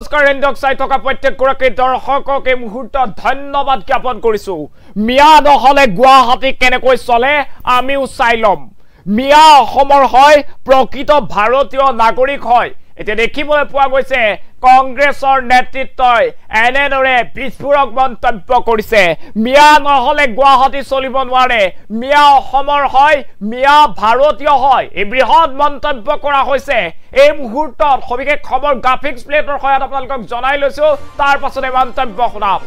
নমস্কাৰ এণ্ডক চাই থকা প্ৰত্যেকগৰাকী দৰ্শকক এই মুহূৰ্তত ধন্যবাদ জ্ঞাপন কৰিছো মিয়া নহলে গুৱাহাটী কেনেকৈ চলে আমিও চাই লম মিয়া অসমৰ হয় প্ৰকৃত ভাৰতীয় নাগৰিক হয় এতিয়া দেখিবলৈ পোৱা গৈছে কংগ্ৰেছৰ নেতৃত্বই এনেদৰে বিস্ফোৰক মন্তব্য কৰিছে মিয়া নহলে গুৱাহাটী চলিব নোৱাৰে মিয়া অসমৰ হয় মিয়া ভাৰতীয় হয় এই বৃহৎ মন্তব্য কৰা হৈছে এই মুহূৰ্তত সবিশেষ খবৰ গ্ৰাফিক্স প্লেটৰ সহায়ত আপোনালোকক জনাই লৈছো তাৰ পাছতে মন্তব্য শুনাম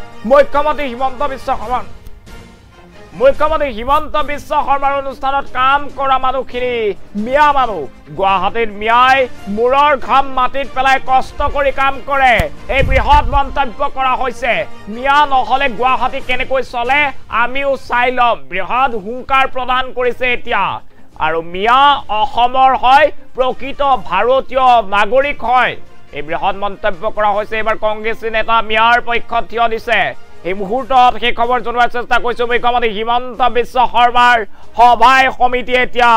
মুখ্যমন্ত্ৰী হিমন্ত বিশ্ব শৰ্মাৰ অনুষ্ঠানত কাম কৰা মানুহখিনি মিয়া মানুহ গুৱাহাটীত মিয়াই মূৰৰ ঘাম মাটিত পেলাই কষ্ট কৰি কাম কৰে এই বৃহৎ মন্তব্য কৰা হৈছে মিয়া নহলে গুৱাহাটী কেনেকৈ চলে আমিও চাই লম বৃহৎ হুংকাৰ প্ৰদান কৰিছে এতিয়া আৰু মিয়া অসমৰ হয় প্ৰকৃত ভাৰতীয় নাগৰিক হয় এই বৃহৎ মন্তব্য কৰা হৈছে এবাৰ কংগ্ৰেছী নেতা মিয়াৰ পক্ষত থিয় দিছে এই মুহূৰ্তত সেই খবৰ জনোৱাৰ চেষ্টা কৰিছো মুখ্যমন্ত্ৰী হিমন্ত বিশ্ব শৰ্মাৰ সভাই সমিতি এতিয়া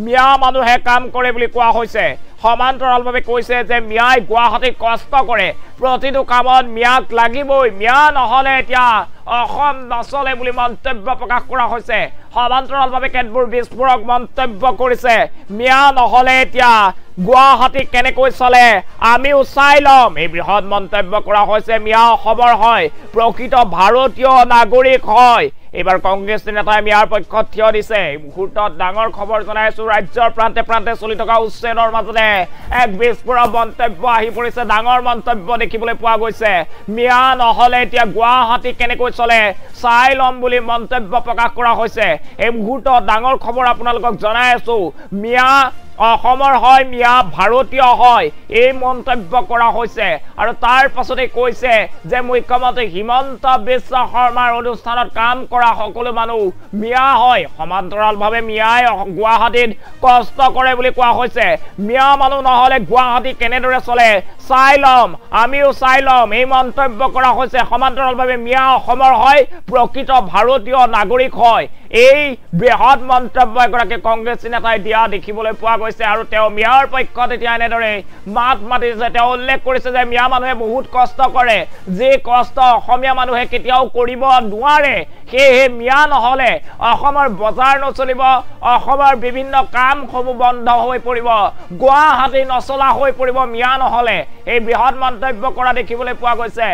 মিয়া মানুহে কাম কৰে বুলি কোৱা হৈছে সমান্তৰালভাৱে কৈছে যে মিয়াই গুৱাহাটীত কষ্ট কৰে প্ৰতিটো কামত মিয়াক লাগিবই মিয়া নহলে এতিয়া অসম নচলে বুলি মন্তব্য প্ৰকাশ কৰা হৈছে সমান্তৰালভাৱে কেতবোৰ বিস্ফোৰক মন্তব্য কৰিছে মিয়া নহলে এতিয়া গুৱাহাটী কেনেকৈ চলে আমিও চাই লম এই বৃহৎ মন্তব্য কৰা হৈছে মিয়া অসমৰ হয় প্ৰকৃত ভাৰতীয় নাগৰিক হয় এবাৰ কংগ্ৰেছ নেতাই মিয়াৰ পক্ষত থিয় দিছে মুহূৰ্তত ডাঙৰ খবৰ জনাইছো ৰাজ্যৰ প্ৰান্তে প্ৰান্তে চলি থকা উচ্ছেদৰ মাজতে এক বিস্ফোৰক মন্তব্য আহি পৰিছে ডাঙৰ মন্তব্য দেখিবলৈ পোৱা গৈছে মিয়া নহলে এতিয়া গুৱাহাটী কেনেকৈ চলে চাই লম বুলি মন্তব্য প্ৰকাশ কৰা হৈছে এই মুহূৰ্তত ডাঙৰ খবৰ আপোনালোকক জনাই আছো মিয়া অসমৰ হয় মিয়া ভাৰতীয় হয় এই মন্তব্য কৰা হৈছে আৰু তাৰ পাছতে কৈছে যে মুখ্যমন্ত্ৰী হিমন্ত বিশ্ব শৰ্মাৰ অনুষ্ঠানত কাম কৰা সকলো মানুহ মিয়া হয় সমান্তৰালভাৱে মিয়াই গুৱাহাটীত কষ্ট কৰে বুলি কোৱা হৈছে মিয়া মানুহ নহলে গুৱাহাটী কেনেদৰে চলে চাই লম আমিও চাই লম এই মন্তব্য কৰা হৈছে সমান্তৰালভাৱে মিয়া অসমৰ হয় প্ৰকৃত ভাৰতীয় নাগৰিক হয় এই বৃহৎ মন্তব্য এগৰাকী কংগ্ৰেছী নেতাই দিয়া দেখিবলৈ পোৱা গৈছে আৰু তেওঁ মিয়াৰ পক্ষত এতিয়া এনেদৰে মাত মাতিছে তেওঁ উল্লেখ কৰিছে যে মিয়া মানুহে বহুত কষ্ট কৰে যে কষ্ট অসমীয়া মানুহে কেতিয়াও কৰিব নোৱাৰে সেয়ে মিয়া নহলে অসমৰ বজাৰ নচলিব অসমৰ বিভিন্ন কামসমূহ বন্ধ হৈ পৰিব গুৱাহাটী নচলা হৈ পৰিব মিয়া নহলে এই বৃহৎ মন্তব্য কৰা দেখিবলৈ পোৱা গৈছে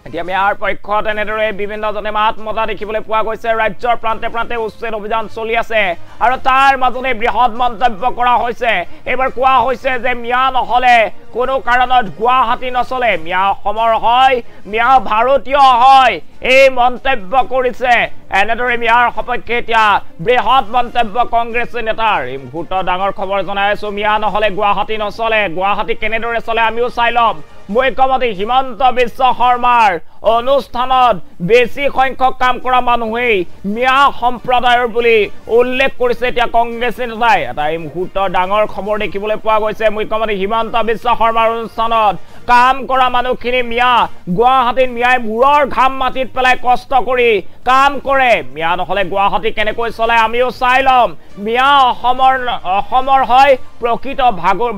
এতিয়া মিয়াৰ পক্ষত এনেদৰে বিভিন্নজনে মাত মতা দেখিবলৈ পোৱা গৈছে ৰাজ্যৰ প্ৰান্তে প্ৰান্তে উচ্ছেদ অভিযান চলি আছে আৰু তাৰ মাজতে বৃহৎ মন্তব্য কৰা হৈছে এবাৰ কোৱা হৈছে যে মিয়া নহলে কোনো কাৰণত গুৱাহাটী নচলে মিয়া অসমৰ হয় মিয়া ভাৰতীয় হয় এই মন্তব্য কৰিছে এনেদৰে মিয়াৰ সপক্ষে এতিয়া বৃহৎ মন্তব্য কংগ্ৰেছী নেতাৰ এই মুহূৰ্তত ডাঙৰ খবৰ জনাই আছো মিয়া নহলে গুৱাহাটী নচলে গুৱাহাটী কেনেদৰে চলে আমিও চাই লম মুখ্যমন্ত্ৰী হিমন্ত বিশ্ব শৰ্মাৰ অনুষ্ঠানত বেছি সংখ্যক কাম কৰা মানুহেই মিয়া সম্প্ৰদায়ৰ বুলি উল্লেখ কৰিছে এতিয়া কংগ্ৰেছী নেতাই এটা এই মুহূৰ্তৰ ডাঙৰ খবৰ দেখিবলৈ পোৱা গৈছে মুখ্যমন্ত্ৰী হিমন্ত বিশ্ব শৰ্মাৰ অনুষ্ঠানত কাম কৰা মানুহখিনি মিয়া গুৱাহাটীত মিয়াই মূৰৰ ঘাম মাটিত পেলাই কষ্ট কৰি কাম কৰে মিয়া নহলে গুৱাহাটী কেনেকৈ চলে আমিও চাই লম মিয়া অসমৰ হয় প্ৰকৃত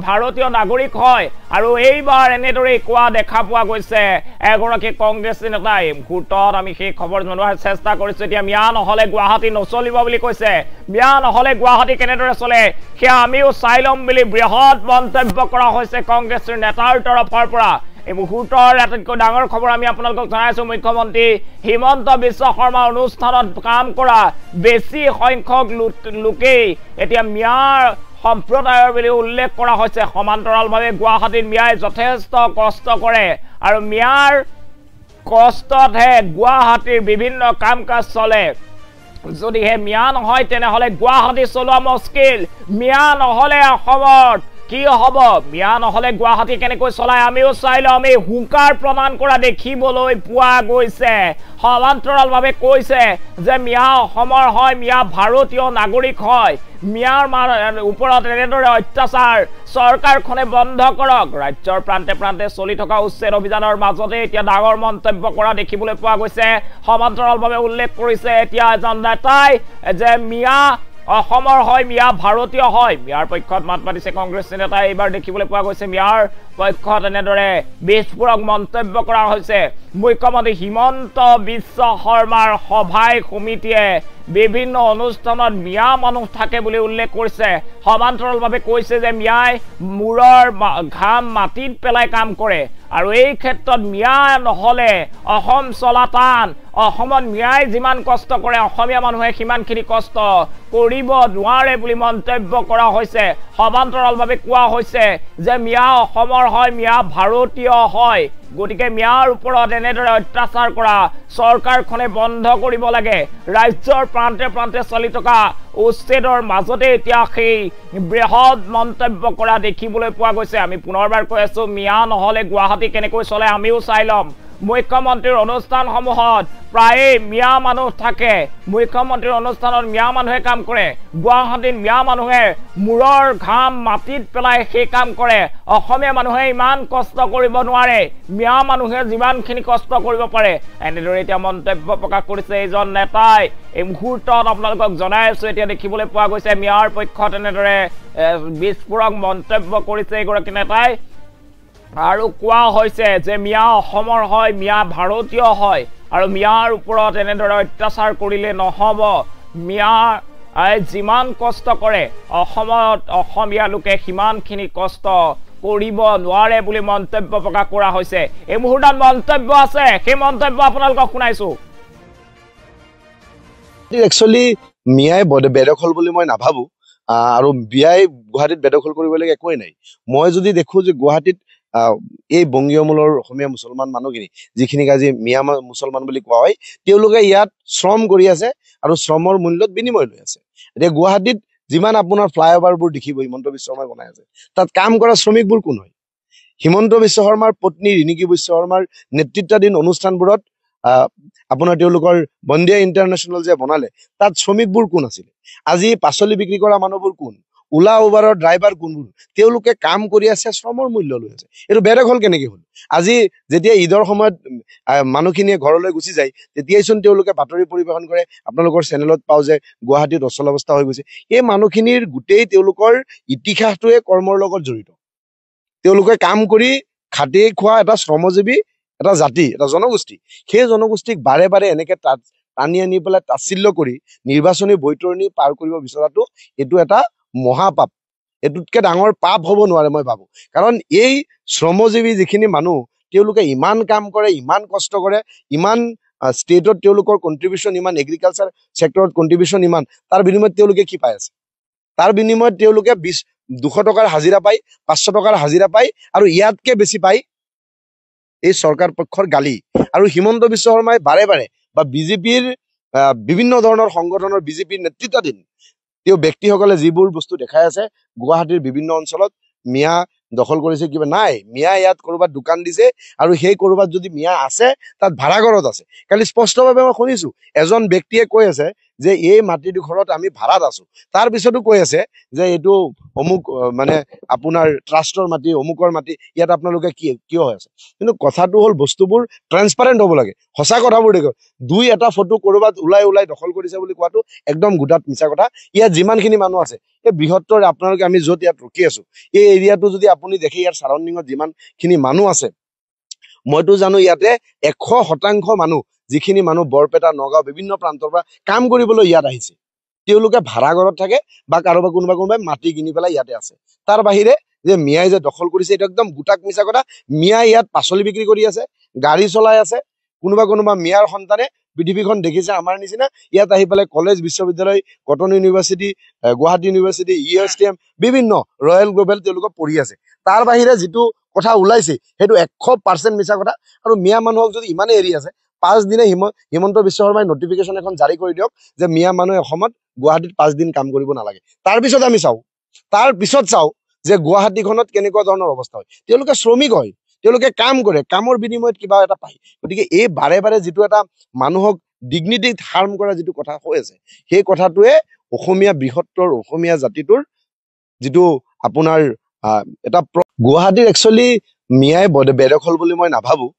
ভাৰতীয় নাগৰিক হয় আৰু এইবাৰ এনেদৰে কোৱা দেখা পোৱা গৈছে এগৰাকী কংগ্ৰেছী নেতাই মুহূৰ্তত আমি সেই খবৰ জনোৱাৰ চেষ্টা কৰিছো এতিয়া মিয়া নহলে গুৱাহাটী নচলিব বুলি কৈছে মিয়া নহলে গুৱাহাটী কেনেদৰে চলে সেয়া আমিও চাই লম বুলি বৃহৎ মন্তব্য কৰা হৈছে কংগ্ৰেছৰ নেতাৰ তৰফৰ পৰা এই মুহূৰ্তৰ আটাইতকৈ ডাঙৰ খবৰ আমি আপোনালোকক জনাইছো মুখ্যমন্ত্ৰী হিমন্ত বিশ্ব শৰ্মা অনুষ্ঠানত কাম কৰা বেছি সংখ্যক লোকেই এতিয়া মিয়াৰ সম্প্ৰদায়ৰ বুলি উল্লেখ কৰা হৈছে সমান্তৰালভাৱে গুৱাহাটীত মিয়াই যথেষ্ট কষ্ট কৰে আৰু মিয়াৰ কষ্টতহে গুৱাহাটীৰ বিভিন্ন কাম কাজ চলে যদিহে মিয়া নহয় তেনেহলে গুৱাহাটী চলোৱা মুস্কিল মিয়া নহলে অসমত কি হব মিয়া নহলে গুৱাহাটী কেনেকৈ চলাই আমিও চাই লম এই হুংকাৰ প্ৰদান কৰা দেখিবলৈ পোৱা গৈছে সমান্তৰালভাৱে কৈছে যে মিয়া অসমৰ হয় মিয়া ভাৰতীয় নাগৰিক হয় মিয়াৰ ওপৰত এনেদৰে অত্যাচাৰ চৰকাৰখনে বন্ধ কৰক ৰাজ্যৰ প্ৰান্তে প্ৰান্তে চলি থকা উচ্ছেদ অভিযানৰ মাজতে এতিয়া ডাঙৰ মন্তব্য কৰা দেখিবলৈ পোৱা গৈছে সমান্তৰালভাৱে উল্লেখ কৰিছে এতিয়া এজন নেতাই যে মিয়া অসমৰ হয় মিয়া ভাৰতীয় হয় মিয়াৰ পক্ষত মাত মাতিছে কংগ্ৰেছ নেতাই এবাৰ দেখিবলৈ পোৱা গৈছে মিয়াৰ পক্ষত এনেদৰে বিস্ফোৰক মন্তব্য কৰা হৈছে। মুখ্যমন্ত্ৰী হিমন্ত বিশ্ব শৰ্মাৰ সভাই সমিতিয়ে বিভিন্ন অনুষ্ঠানত মিয়া মানুহ থাকে বুলি উল্লেখ কৰিছে। সমান্তৰালভাৱে কৈছে যে মিয়াই মূৰৰ ঘাম মাটিত পেলাই কাম কৰে আৰু এই ক্ষেত্ৰত মিয়া নহ'লে অসম চলা টান। অসমত মিয়াই যিমান কষ্ট কৰে অসমীয়া মানুহে সিমানখিনি কষ্ট কৰিব নোৱাৰে বুলি মন্তব্য কৰা হৈছে। সমান্তৰালভাৱে কোৱা হৈছে যে মিয়া অসমৰ হয়, মিয়া ভাৰতীয় হয়, গতিকে মিয়াৰ ওপৰত এনেদৰে অত্যাচাৰ কৰা চৰকাৰখনে বন্ধ কৰিব লাগে। ৰাজ্যৰ প্ৰান্তে প্ৰান্তে চলি থকা উচ্ছেদৰ মাজতে এতিয়া সেই বৃহৎ মন্তব্য কৰা দেখিবলৈ পোৱা গৈছে। আমি পুনৰবাৰ কৈ আছোঁ, মিয়া নহ'লে গুৱাহাটী কেনেকৈ চলে আমিও চাই ল'ম। মুখ্যমন্ত্ৰীৰ অনুষ্ঠানসমূহত প্ৰায়ে মিয়া মানুহ থাকে। মুখ্যমন্ত্ৰীৰ অনুষ্ঠানত মিয়া মানুহে কাম কৰে। গুৱাহাটীত মিয়া মানুহে মূৰৰ ঘাম মাটিত পেলাই সেই কাম কৰে। অসমীয়া মানুহে ইমান কষ্ট কৰিব নোৱাৰে, মিয়া মানুহে যিমানখিনি কষ্ট কৰিব পাৰে। এনেদৰে এতিয়া মন্তব্য প্ৰকাশ কৰিছে এইজন নেতাই। এই মুহূৰ্তত আপোনালোকক জনাই আছোঁ, এতিয়া দেখিবলৈ পোৱা গৈছে মিয়াৰ পক্ষত এনেদৰে বিস্ফোৰক মন্তব্য কৰিছে এগৰাকী নেতাই। আৰু কোৱা হৈছে যে মিয়া অসমৰ হয়, মিয়া ভাৰতীয় হয় আৰু মিয়াৰ ওপৰত এনেদৰে অত্যাচাৰ কৰিলে নহ'ব। মিয়া যিমান কষ্ট কৰে অসমত অসমীয়া লোকে সিমানখিনি কষ্ট কৰিব নোৱাৰে বুলি মন্তব্য প্ৰকাশ কৰা হৈছে। এই মুহূৰ্তত মন্তব্য আছে, সেই মন্তব্য আপোনালোকক শুনাইছোঁ। একচুৱেলি মিয়াই বেদখল বুলি মই নাভাবোঁ আৰু মিয়াই গুৱাহাটীত বেদখল কৰিবলগীয়া একোৱেই নাই। মই যদি দেখোঁ যে গুৱাহাটীত এই বংগীয় মূলৰ অসমীয়া মুছলমান মানুহখিনি, যিখিনিক আজি মিয়া মুছলমান বুলি কোৱা হয়, তেওঁলোকে ইয়াত শ্ৰম কৰি আছে আৰু শ্ৰমৰ মূল্যত বিনিময় লৈ আছে। এতিয়া গুৱাহাটীত যিমান আপোনাৰ ফ্লাইঅভাৰবোৰ দেখিব হিমন্ত বিশ্ব শৰ্মাই বনাই আছে, তাত কাম কৰা শ্ৰমিকবোৰ কোন হয়? হিমন্ত বিশ্ব শৰ্মাৰ পত্নী ৰিণিকী বিশ্ব শৰ্মাৰ নেতৃত্বাধীন অনুষ্ঠানবোৰত আপোনাৰ তেওঁলোকৰ বন্দিয়া ইণ্টাৰনেশ্যনেল যে বনালে, তাত শ্ৰমিকবোৰ কোন আছিলে? আজি পাচলি বিক্ৰী কৰা মানুহবোৰ কোন? ওলা উবাৰৰ ড্ৰাইভাৰ কোনবোৰ? তেওঁলোকে কাম কৰি আছে, শ্ৰমৰ মূল্য লৈ আছে। এইটো বেদখল কেনেকে হ'ল? আজি যেতিয়া ঈদৰ সময়ত মানুহখিনিয়ে ঘৰলৈ গুচি যায়, তেতিয়াইচোন তেওঁলোকে বাতৰি পৰিৱেশন কৰে, আপোনালোকৰ চেনেলত পাওঁ যে গুৱাহাটীত অচলাৱস্থা হৈ গৈছে। এই মানুহখিনিৰ গোটেই তেওঁলোকৰ ইতিহাসটোৱে কৰ্মৰ লগত জড়িত। তেওঁলোকে কাম কৰি খাটি খোৱা এটা শ্ৰমজীৱী এটা জাতি, এটা জনগোষ্ঠী। সেই জনগোষ্ঠীক বাৰে বাৰে এনেকে টানি আনি পেলাই তাচ্ছিল্য কৰি নিৰ্বাচনী বৈতৰণি পাৰ কৰিব বিচৰাটো এইটো এটা মহাপাপ। এইটোতকে ডাঙৰ পাপ হ'ব নোৱাৰে মই ভাবোঁ। কাৰণ এই শ্ৰমজীৱী যিখিনি মানুহ, তেওঁলোকে ইমান কাম কৰে, ইমান কষ্ট কৰে, ইমান ষ্টেটত তেওঁলোকৰ কণ্ট্ৰিবিউশ্যন ইমান, এগ্ৰিকালচাৰ ছেক্টৰত কণ্ট্ৰিবিউশ্যন ইমান, তাৰ বিনিময়ত তেওঁলোকে কি পাই আছে? তাৰ বিনিময়ত তেওঁলোকে 200 টকাৰ হাজিৰা পায়, 500 টকাৰ হাজিৰা পায় আৰু ইয়াতকে বেছি পায় এই চৰকাৰ পক্ষৰ গালি। আৰু হিমন্ত বিশ্ব শৰ্মাই বাৰে বাৰে বা বিজেপিৰ বিভিন্ন ধৰণৰ সংগঠনৰ বিজেপিৰ নেতৃত্বাধীন তেওঁ ব্যক্তিসকলে যিবোৰ বস্তু দেখাই আছে, গুৱাহাটীৰ বিভিন্ন অঞ্চলত মিয়া দখল কৰিছে, কিবা নাই। মিয়া ইয়াত ক'ৰবাত দোকান দিছে আৰু সেই ক'ৰবাত যদি মিয়া আছে তাত ভাড়াঘৰত আছে। কালি স্পষ্টভাৱে মই শুনিছোঁ এজন ব্যক্তিয়ে কৈ আছে যে এই মাটিডোখৰত আমি ভাড়াত আছোঁ। তাৰ পিছতো কৈ আছে যে এইটো অমুক মানে আপোনাৰ ট্ৰাষ্টৰ মাটি, অমুকৰ মাটি, ইয়াত আপোনালোকে কিয় হৈ আছে? কিন্তু কথাটো হ'ল বস্তুবোৰ ট্ৰেন্সপাৰেণ্ট হ'ব লাগে, সঁচা কথাবোৰ দেখক। দুই এটা ফটো ক'ৰবাত ওলাই দখল কৰিছে বুলি কোৱাটো একদম গোটাত মিছা কথা। ইয়াত যিমানখিনি মানুহ আছে, এই বৃহত্তৰ আপোনালোকে আমি য'ত ইয়াত ৰখি আছোঁ, এই এৰিয়াটো যদি আপুনি দেখে, ইয়াৰ চাৰাউণ্ডিঙত যিমানখিনি মানুহ আছে, মইতো জানো ইয়াতে 100% মানুহ, যিখিনি মানুহ বৰপেটা, নগাঁও বিভিন্ন প্ৰান্তৰ পৰা কাম কৰিবলৈ ইয়াত আহিছে, তেওঁলোকে ভাড়াঘৰত থাকে বা কোনোবাই মাটি কিনি পেলাই ইয়াতে আছে। তাৰ বাহিৰে যে মিয়াই যে দখল কৰিছে, এইটো একদম গোটাক মিছা কথা। মিয়াই ইয়াত পাচলি বিক্ৰী কৰি আছে, গাড়ী চলাই আছে। কোনোবা মিয়াৰ সন্তানে পৃথিৱীখন দেখিছে আমাৰ নিচিনা, ইয়াত আহি পেলাই কলেজ, বিশ্ববিদ্যালয়, cotton university, Guwahati university, USTM, বিভিন্ন ৰয়েল গ্লোবেল তেওঁলোকক পঢ়ি আছে। তাৰ বাহিৰে যিটো কথা ওলাইছে সেইটো 100% মিছা কথা। আৰু মিয়া মানুহক যদি ইমানেই এৰি আছে, 5 দিনে হিমন্ত বিশ্ব শৰ্মাই নটিফিকেশ্যন এখন জাৰি কৰি দিয়ক যে মিয়া মানুহে অসমত গুৱাহাটীত 5 দিন কাম কৰিব নালাগে। তাৰপিছত আমি চাওঁ যে গুৱাহাটীখনত কেনেকুৱা ধৰণৰ অৱস্থা হয়। তেওঁলোকে শ্ৰমিক হয়, তেওঁলোকে কাম কৰে, কামৰ বিনিময়ত কিবা এটা পায়। গতিকে এই বাৰে বাৰে যিটো এটা মানুহক ডিগনিটিত হাৰ্ম কৰা যিটো কথা হৈ আছে, সেই কথাটোৱে অসমীয়া বৃহত্তৰ অসমীয়া জাতিটোৰ যিটো আপোনাৰ এটা গুৱাহাটীত একচুৱেলি মিয়াই বেদখল বুলি মই নাভাবোঁ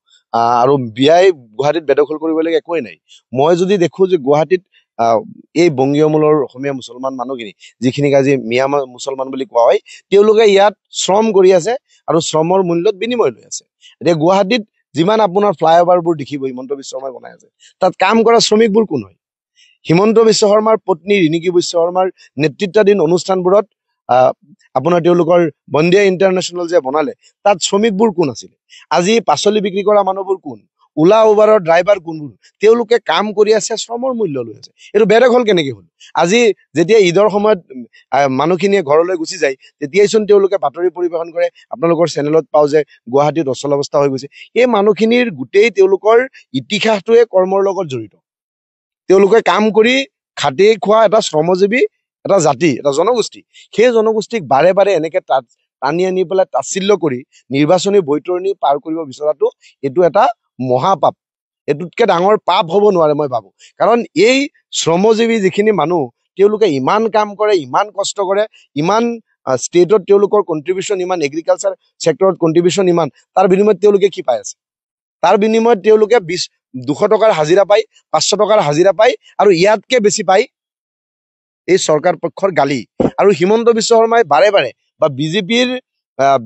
আৰু মিয়াই গুৱাহাটীত বেদখল কৰিবলগীয়া একোৱেই নাই। মই যদি দেখোঁ যে গুৱাহাটীত এই বংগীয় মূলৰ অসমীয়া মুছলমান মানুহখিনি, যিখিনিক আজি মিয়া মুছলমান বুলি কোৱা হয়, তেওঁলোকে ইয়াত শ্ৰম কৰি আছে আৰু শ্ৰমৰ মূল্যত বিনিময় লৈ আছে। এতিয়া গুৱাহাটীত যিমান আপোনাৰ ফ্লাইঅভাৰবোৰ দেখিব হিমন্ত বিশ্ব শৰ্মাই বনাই আছে, তাত কাম কৰা শ্ৰমিকবোৰ কোন হয়? হিমন্ত বিশ্ব শৰ্মাৰ পত্নী ৰিণিকী বিশ্ব শৰ্মাৰ নেতৃত্বাধীন অনুষ্ঠানবোৰত আপোনাৰ তেওঁলোকৰ বন্দিয়া ইণ্টাৰনেশ্যনেল যে বনালে, তাত শ্ৰমিকবোৰ কোন আছিলে? আজি পাচলি বিক্ৰী কৰা মানুহবোৰ কোন? ওলা উবাৰৰ ড্ৰাইভাৰ কোনবোৰ? তেওঁলোকে কাম কৰি আছে, শ্ৰমৰ মূল্য লৈ আছে। এইটো বেদখল কেনেকে হ'ল? আজি যেতিয়া ঈদৰ সময়ত মানুহখিনিয়ে ঘৰলৈ গুচি যায়, তেতিয়াইচোন তেওঁলোকে বাতৰি পৰিৱেশন কৰে, আপোনালোকৰ চেনেলত পাওঁ যে গুৱাহাটীত অচল অৱস্থা হৈ গৈছে। এই মানুহখিনিৰ গোটেই তেওঁলোকৰ ইতিহাসটোৱে কৰ্মৰ লগত জড়িত। তেওঁলোকে কাম কৰি খাটি খোৱা এটা শ্ৰমজীৱী এটা জাতি, এটা জনগোষ্ঠী। সেই জনগোষ্ঠীক বাৰে বাৰে এনেকে টানি আনি পেলাই তাচ্ছিল্য কৰি নিৰ্বাচনী বৈতৰণি পাৰ কৰিব বিচৰাটো এইটো এটা মহাপাপ। এইটোতকে ডাঙৰ পাপ হ'ব নোৱাৰে মই ভাবো। কাৰণ এই শ্ৰমজীৱী যিখিনি মানুহ, তেওঁলোকে ইমান কাম কৰে, ইমান কষ্ট কৰে, ইমান ষ্টেটত তেওঁলোকৰ কণ্ট্ৰিবিউশ্যন ইমান, এগ্ৰিকালচাৰ ছেক্টৰত কণ্ট্ৰিবিউশ্যন ইমান, তাৰ বিনিময়ত তেওঁলোকে কি পাই আছে? তাৰ বিনিময়ত তেওঁলোকে 200 টকাৰ হাজিৰা পায়, 500 টকাৰ হাজিৰা পায়, আৰু ইয়াতকে বেছি পায় এই চৰকাৰ পক্ষৰ গালি। আৰু হিমন্ত বিশ্ব শৰ্মাই বাৰে বাৰে বা বিজেপিৰ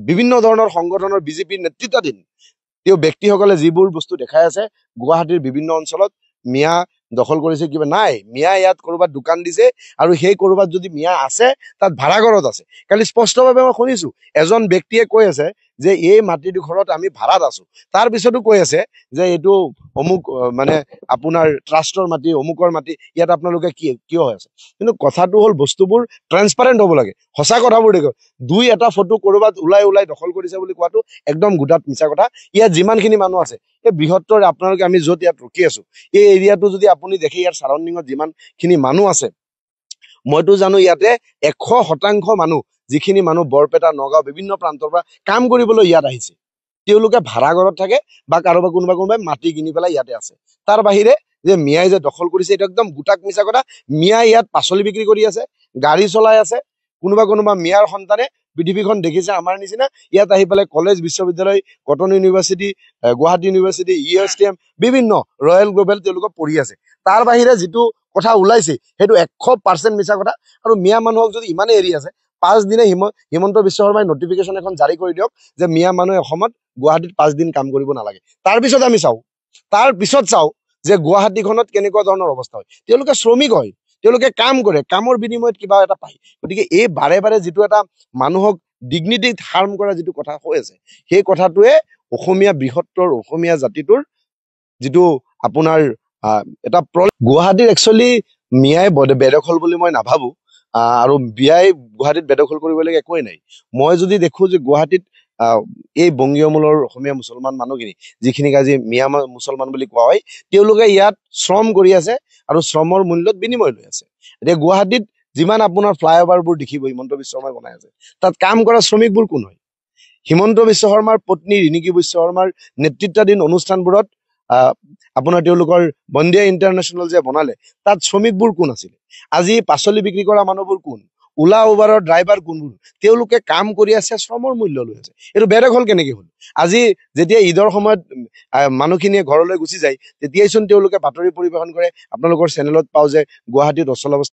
বিভিন্ন ধৰণৰ সংগঠনৰ বিজেপিৰ নেতৃত্বাধীন তেওঁ ব্যক্তিসকলে যিবোৰ বস্তু দেখাই আছে, গুৱাহাটীৰ বিভিন্ন অঞ্চলত মিয়া দখল কৰিছে, কিবা নাই। মিয়া ইয়াত কৰবাত দোকান দিছে, আৰু সেই কৰবাত যদি মিয়া আছে, তাত ভাড়াঘৰত আছে। কালি স্পষ্টভাৱে মই শুনিছো এজন ব্যক্তিয়ে কৈ আছে যে এই মাটিডোখৰত আমি ভাড়াত আছো। তাৰ পিছতো কৈ আছে যে এইটো অমুক মানে আপোনাৰ ট্ৰাষ্টৰ মাটি, অমুকৰ মাটি, ইয়াত আপোনালোকে কিয় হৈ আছে? কিন্তু কথাটো হ'ল বস্তুবোৰ ট্ৰেন্সপাৰেণ্ট হ'ব লাগে, সঁচা কথাবোৰ দেখো। দুই এটা ফটো কৰবাত ওলাই দখল কৰিছে বুলি কোৱাটো একদম গোটাত মিছা কথা। ইয়াত যিমানখিনি মানুহ আছে, এই বৃহত্তৰ আপোনালোকে আমি য'ত ইয়াত ৰখি আছো, এই এৰিয়াটো যদি আপুনি দেখে, ইয়াৰ চাৰাউণ্ডিঙত যিমানখিনি মানুহ আছে, মইতো জানো ইয়াতে 100% মানুহ, যিখিনি মানুহ বৰপেটা, নগাঁও বিভিন্ন প্ৰান্তৰ পৰা কাম কৰিবলৈ ইয়াত আহিছে, তেওঁলোকে ভাড়াঘৰত থাকে বা কাৰোবাৰ কোনোবাই মাটি কিনি পেলাই ইয়াতে আছে। তাৰ বাহিৰে যে মিয়াই যে দখল কৰিছে, এইটো একদম গোটাক মিছা কথা। মিয়াই ইয়াত পাচলি বিক্ৰী কৰি আছে, গাড়ী চলাই আছে। কোনোবা মিয়াৰ সন্তানে পৃথিৱীখন দেখিছে আমাৰ নিচিনা, ইয়াত আহি পেলাই কলেজ, বিশ্ববিদ্যালয়, cotton university, Guwahati university, USTM, বিভিন্ন ৰয়েল গ্লোবেল তেওঁলোকে পঢ়ি আছে। তাৰ বাহিৰে যিটো কথা ওলাইছে, সেইটো 100% মিছা কথা। আৰু মিয়া মানুহক যদি ইমানে এৰি আছে, 5 দিনে হিমন্ত বিশ্ব শৰ্মাই নটিফিকেশ্যন এখন জাৰি কৰি দিয়ক যে মিয়া মানুহে অসমত গুৱাহাটীত 5 দিন কাম কৰিব নালাগে। তাৰ পিছত আমি চাওঁ যে গুৱাহাটীখনত কেনেকুৱা ধৰণৰ অৱস্থা হয়। তেওঁলোকে শ্ৰমিক হয়, তেওঁলোকে কাম কৰে, কামৰ বিনিময়ত কিবা এটা পায়। গতিকে এই বাৰে বাৰে যিটো এটা মানুহক ডিগনিটিত হাৰ্ম কৰা যিটো কথা হৈ আছে, সেই কথাটোৱে অসমীয়া বৃহত্তৰ অসমীয়া জাতিটোৰ যিটো আপোনাৰ এটা গুৱাহাটীত একচুৱেলি মিয়াই বেদখল বুলি মই নাভাবো। আৰু বিয়াই গুৱাহাটীত বেদখল কৰিবলগীয়া একোৱেই নাই। মই যদি দেখো যে গুৱাহাটীত এই বংগীয় মূলৰ অসমীয়া মুছলমান মানুহখিনি, যিখিনিক আজি মিয়া মুছলমান বুলি কোৱা হয়, তেওঁলোকে ইয়াত শ্ৰম কৰি আছে আৰু শ্ৰমৰ মূল্যত বিনিময় লৈ আছে। এতিয়া গুৱাহাটীত যিমান আপোনাৰ ফ্লাইঅভাৰবোৰ দেখিব হিমন্ত বিশ্ব শৰ্মাই বনাই আছে, তাত কাম কৰা শ্ৰমিকবোৰ কোন হয়? হিমন্ত বিশ্ব শৰ্মাৰ পত্নী ৰিণিকী বিশ্ব শৰ্মাৰ নেতৃত্বাধীন অনুষ্ঠানবোৰত আপোনাৰ তেওঁলোকৰ বন্দিয়া ইণ্টাৰনেশ্যনেল যে বনালে, তাত শ্ৰমিকবোৰ কোন আছিলে? আজি পাচলি বিক্ৰী কৰা মানুহবোৰ কোন? ওলা উবাৰৰ ড্ৰাইভাৰ কোনবোৰ? তেওঁলোকে কাম কৰি আছে, শ্ৰমৰ মূল্য লৈ আছে। এইটো বেদখল কেনেকে হ'ল? আজি যেতিয়া ঈদৰ সময়ত মানুহখিনিয়ে ঘৰলৈ গুচি যায়, তেতিয়াইচোন তেওঁলোকে বাতৰি পৰিৱেশন কৰে, আপোনালোকৰ চেনেলত পাওঁ যে গুৱাহাটীত অচল অৱস্থা